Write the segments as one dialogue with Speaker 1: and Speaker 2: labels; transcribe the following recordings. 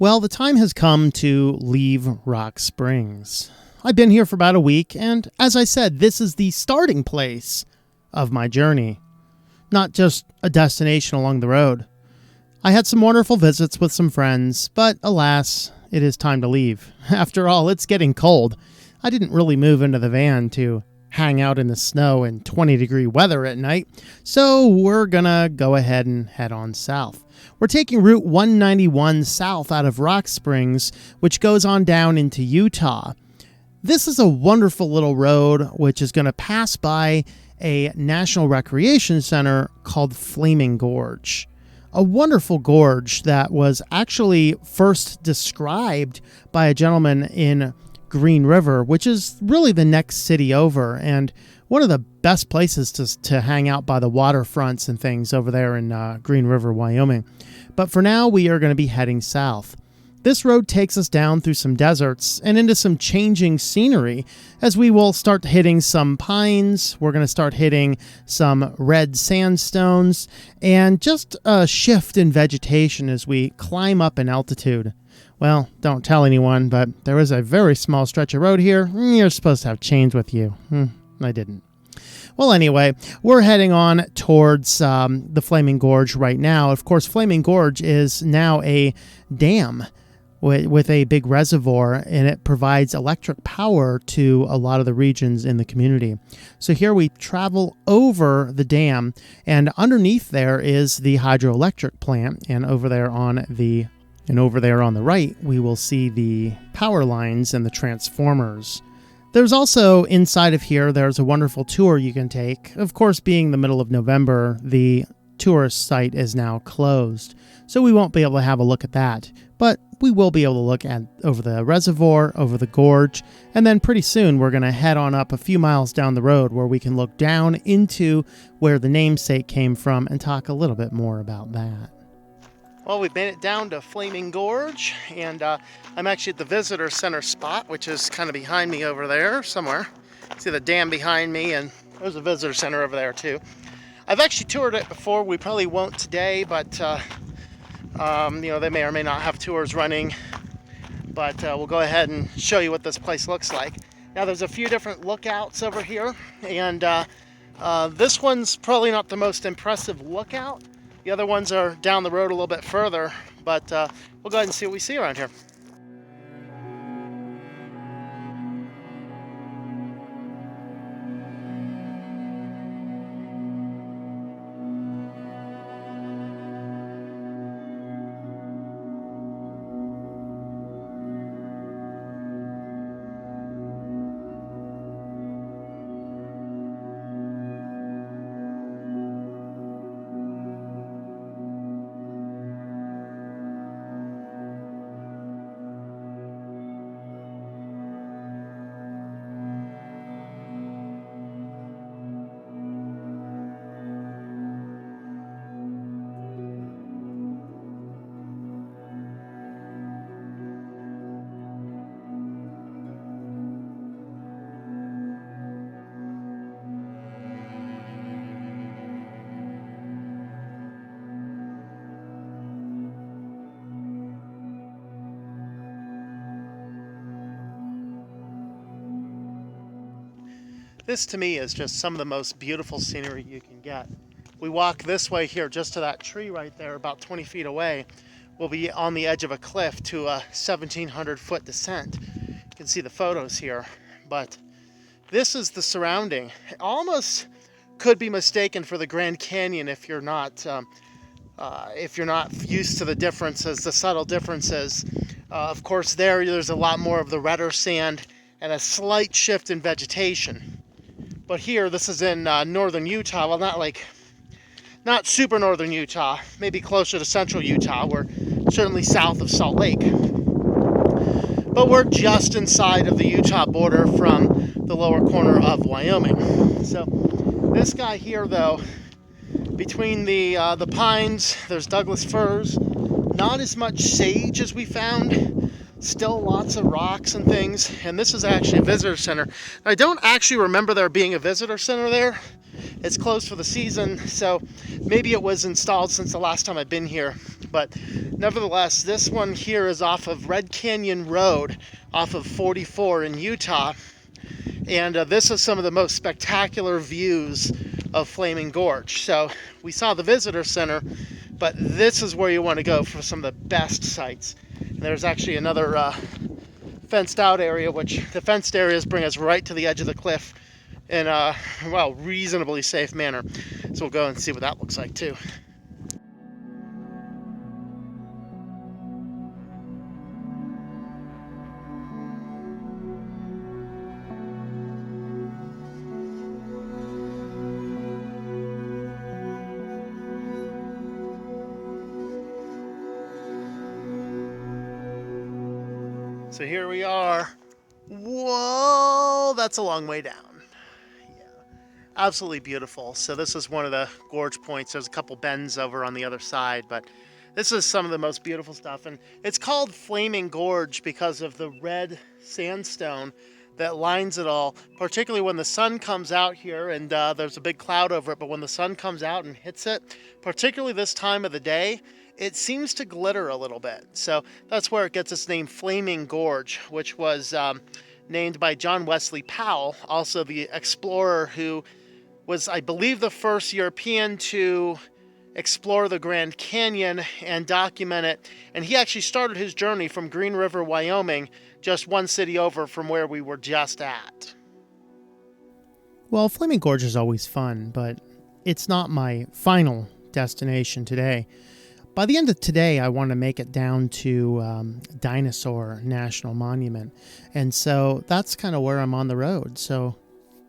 Speaker 1: Well, the time has come to leave Rock Springs. I've been here for about a week, and as I said, this is the starting place of my journey, not just a destination along the road. I had some wonderful visits with some friends, but alas, it is time to leave. After all, it's getting cold. I didn't really move into the van to hang out in the snow in 20-degree weather at night, so we're gonna go ahead and head on south. We're taking Route 191 south out of Rock Springs, which goes on down into Utah. This is a wonderful little road which is going to pass by a national recreation center called Flaming Gorge. A wonderful gorge that was actually first described by a gentleman in Green River, which is really the next city over, and one of the best places to hang out by the waterfronts and things over there in Green River, Wyoming. But for now, we are going to be heading south. This road takes us down through some deserts and into some changing scenery as we will start hitting some pines. We're going to start hitting some red sandstones and just a shift in vegetation as we climb up in altitude. Well, don't tell anyone, but there is a very small stretch of road here. You're supposed to have chains with you. I didn't. Well, anyway, we're heading on towards the Flaming Gorge right now. Of course, Flaming Gorge is now a dam with a big reservoir, and it provides electric power to a lot of the regions in the community. So here we travel over the dam, and underneath there is the hydroelectric plant, and over there on the right, we will see the power lines and the transformers. There's also, inside of here, there's a wonderful tour you can take. Of course, being the middle of November, the tourist site is now closed, so we won't be able to have a look at that. But we will be able to look at over the reservoir, over the gorge, and then pretty soon we're going to head on up a few miles down the road where we can look down into where the namesake came from and talk a little bit more about that. Well, we've made it down to Flaming Gorge, and I'm actually at the visitor center spot, which is kind of behind me over there somewhere. See the dam behind me, and there's a visitor center over there too. I've actually toured it before. We probably won't today, but they may or may not have tours running. But we'll go ahead and show you what this place looks like. Now, there's a few different lookouts over here, and this one's probably not the most impressive lookout. The other ones are down the road a little bit further, but we'll go ahead and see what we see around here. This to me is just some of the most beautiful scenery you can get. We walk this way here just to that tree right there about 20 feet away. We'll be on the edge of a cliff to a 1,700-foot descent. You can see the photos here, but this is the surrounding. It almost could be mistaken for the Grand Canyon if you're not used to the differences, the subtle differences. Of course, there's a lot more of the redder sand and a slight shift in vegetation. But here, this is in northern Utah. Well, not super northern Utah, maybe closer to central Utah. We're certainly south of Salt Lake. But we're just inside of the Utah border from the lower corner of Wyoming. So this guy here, though, between the pines, there's Douglas firs, not as much sage as we found. Still lots of rocks and things, and this is actually a visitor center. I don't actually remember there being a visitor center there. It's closed for the season, so maybe it was installed since the last time I've been here. But nevertheless, this one here is off of Red Canyon Road, off of 44 in Utah. And this is some of the most spectacular views of Flaming Gorge. So we saw the visitor center, but this is where you want to go for some of the best sights. And there's actually another fenced out area, which the fenced areas bring us right to the edge of the cliff in a, well, reasonably safe manner. So we'll go and see what that looks like too. So here we are. Whoa, that's a long way down. Yeah, absolutely beautiful. So this is one of the gorge points. There's a couple bends over on the other side, but this is some of the most beautiful stuff. And it's called Flaming Gorge because of the red sandstone that lines it all, particularly when the sun comes out here and there's a big cloud over it. But when the sun comes out and hits it, particularly this time of the day, it seems to glitter a little bit. So that's where it gets its name, Flaming Gorge, which was named by John Wesley Powell, also the explorer who was, I believe, the first European to explore the Grand Canyon and document it. And he actually started his journey from Green River, Wyoming, just one city over from where we were just at.
Speaker 2: Well, Flaming Gorge is always fun, but it's not my final destination today. By the end of today, I want to make it down to Dinosaur National Monument. And so that's kind of where I'm on the road. So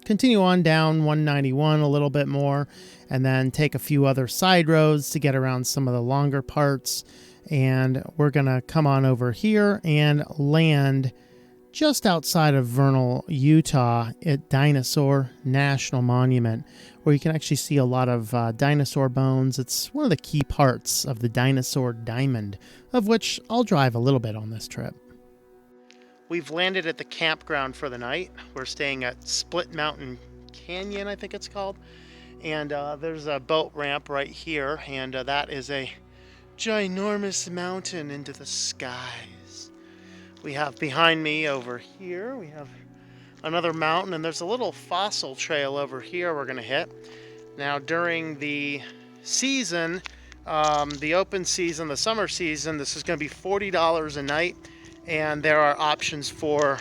Speaker 2: continue on down 191 a little bit more, and then take a few other side roads to get around some of the longer parts. And we're going to come on over here and land just outside of Vernal, Utah at Dinosaur National Monument, where you can actually see a lot of dinosaur bones. It's one of the key parts of the dinosaur diamond, of which I'll drive a little bit on this trip.
Speaker 1: We've landed at the campground for the night. We're staying at Split Mountain Canyon, I think it's called. And there's a boat ramp right here, and that is a ginormous mountain into the skies. We have behind me over here, we have another mountain, and there's a little fossil trail over here we're going to hit. Now, during the season, the open season, the summer season, this is going to be $40 a night, and there are options for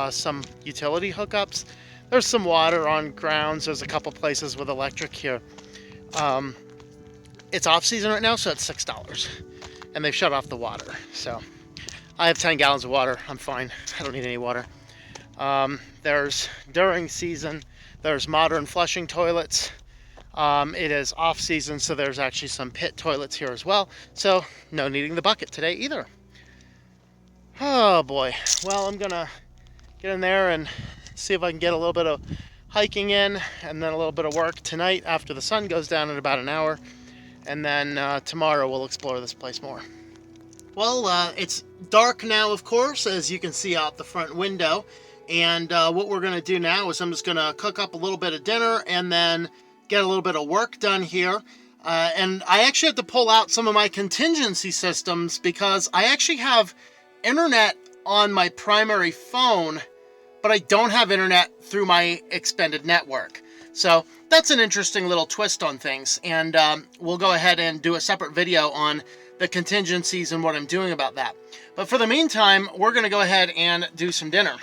Speaker 1: some utility hookups. There's some water on grounds. There's a couple places with electric here. It's off season right now, so it's $6, and they've shut off the water. So I have 10 gallons of water. I'm fine. I don't need any water. There's, during season, there's modern flushing toilets. It is off season, so there's actually some pit toilets here as well. So no needing the bucket today either. Oh boy. Well, I'm gonna get in there and see if I can get a little bit of hiking in, and then a little bit of work tonight after the sun goes down in about an hour. And then tomorrow we'll explore this place more. Well, it's dark now, of course, as you can see out the front window. And what we're going to do now is I'm just going to cook up a little bit of dinner and then get a little bit of work done here. And I actually have to pull out some of my contingency systems because I actually have internet on my primary phone, but I don't have internet through my extended network. So that's an interesting little twist on things. And we'll go ahead and do a separate video on the contingencies and what I'm doing about that. But for the meantime, we're going to go ahead and do some dinner.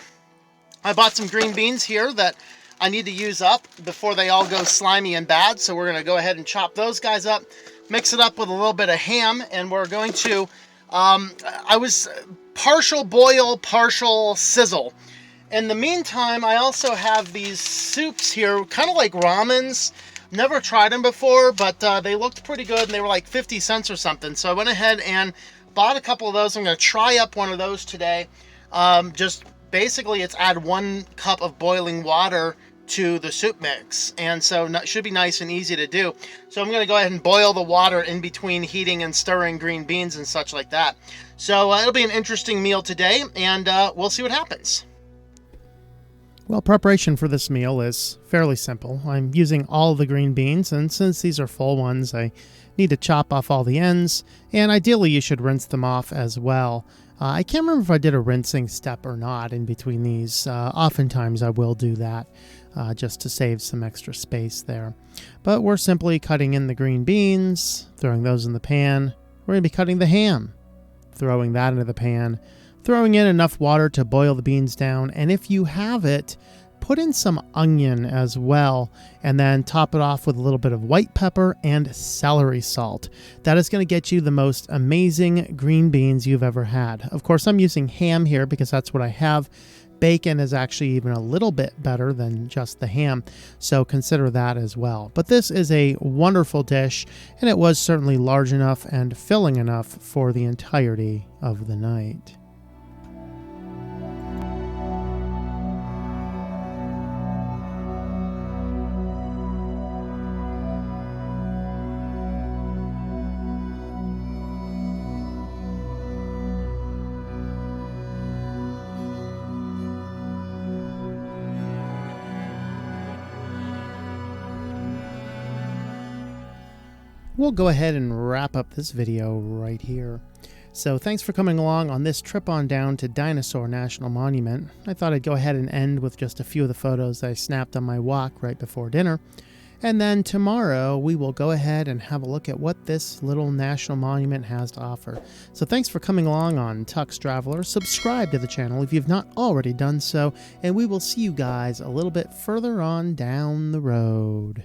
Speaker 1: I bought some green beans here that I need to use up before they all go slimy and bad. So we're going to go ahead and chop those guys up, mix it up with a little bit of ham, and we're going to, I was partial boil, partial sizzle. In the meantime, I also have these soups here, kind of like ramens. Never tried them before, but they looked pretty good, and they were like 50 cents or something. So I went ahead and bought a couple of those. I'm going to try up one of those today. Just basically, it's add 1 cup of boiling water to the soup mix. And so it should be nice and easy to do. So I'm going to go ahead and boil the water in between heating and stirring green beans and such like that. So it'll be an interesting meal today, and we'll see what happens. Well, preparation for this meal is fairly simple. I'm using all the green beans, and since these are full ones, I need to chop off all the ends, and ideally you should rinse them off as well. I can't remember if I did a rinsing step or not in between these. Oftentimes I will do that just to save some extra space there. But we're simply cutting in the green beans, throwing those in the pan. We're going to be cutting the ham, throwing that into the pan, throwing in enough water to boil the beans down, and if you have it, put in some onion as well, and then top it off with a little bit of white pepper and celery salt. That is going to get you the most amazing green beans you've ever had. Of course, I'm using ham here because that's what I have. Bacon is actually even a little bit better than just the ham, so consider that as well. But this is a wonderful dish, and it was certainly large enough and filling enough for the entirety of the night. We'll go ahead and wrap up this video right here. So thanks for coming along on this trip on down to Dinosaur National Monument. I thought I'd go ahead and end with just a few of the photos I snapped on my walk right before dinner. And then tomorrow we will go ahead and have a look at what this little national monument has to offer. So thanks for coming along on Tux Traveler. Subscribe to the channel if you've not already done so, and we will see you guys a little bit further on down the road.